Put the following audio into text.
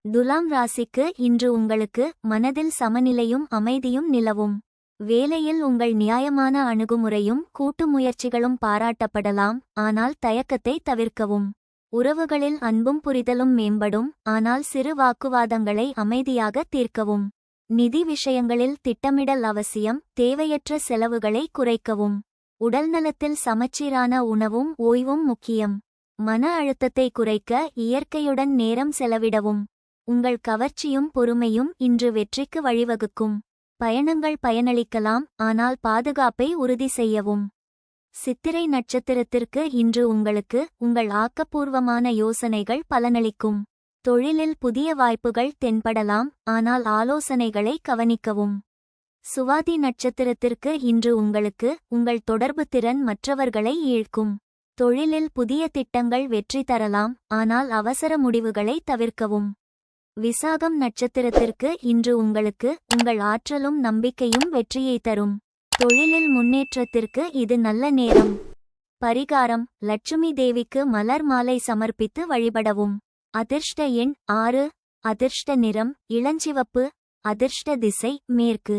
துலாம் ராசிக்கு இன்று உங்களுக்கு மனதில் சமநிலையும் அமைதியும் நிலவும். வேலையில் உங்கள் நியாயமான அணுகுமுறையும் கூட்டு முயற்சிகளும் பாராட்டப்படலாம், ஆனால் தயக்கத்தை தவிர்க்கவும். உறவுகளில் அன்பும் புரிதலும் மேம்படும், ஆனால் சிறு வாக்குவாதங்களை அமைதியாக தீர்க்கவும். நிதி விஷயங்களில் திட்டமிடல் அவசியம், தேவையற்ற செலவுகளை குறைக்கவும். உடல்நலத்தில் சமச்சீரான உணவும் ஓய்வும் முக்கியம். மன அழுத்தத்தை குறைக்க இயற்கையுடன் நேரம் செலவிடவும். உங்கள் கவர்ச்சியும் பொறுமையும் இன்று வெற்றிக்கு வழிவகுக்கும். பயணங்கள் பயனளிக்கலாம், ஆனால் பாதுகாப்பை உறுதி செய்யவும். சித்திரை நட்சத்திரத்திற்கு இன்று உங்களுக்கு உங்கள் ஆக்கப்பூர்வமான யோசனைகள் பலனளிக்கும். தொழிலில் புதிய வாய்ப்புகள் தென்படலாம், ஆனால் ஆலோசனைகளை கவனிக்கவும். சுவாதி நட்சத்திரத்திற்கு இன்று உங்களுக்கு உங்கள் தொடர்பு திறன் மற்றவர்களை ஈர்க்கும். தொழிலில் புதிய திட்டங்கள் வெற்றி தரலாம், ஆனால் அவசர முடிவுகளை தவிர்க்கவும். விசாகம் நட்சத்திரத்திற்கு இன்று உங்களுக்கு உங்கள் ஆற்றலும் நம்பிக்கையும் வெற்றியை தரும். தொழிலில் முன்னேற்றத்திற்கு இது நல்ல நேரம். பரிகாரம்: லட்சுமி தேவிக்கு மலர் மாலை சமர்ப்பித்து வழிபடவும். அதிர்ஷ்ட எண் 6. அதிர்ஷ்ட நிறம் இளஞ்சிவப்பு. அதிர்ஷ்ட திசை மேற்கு.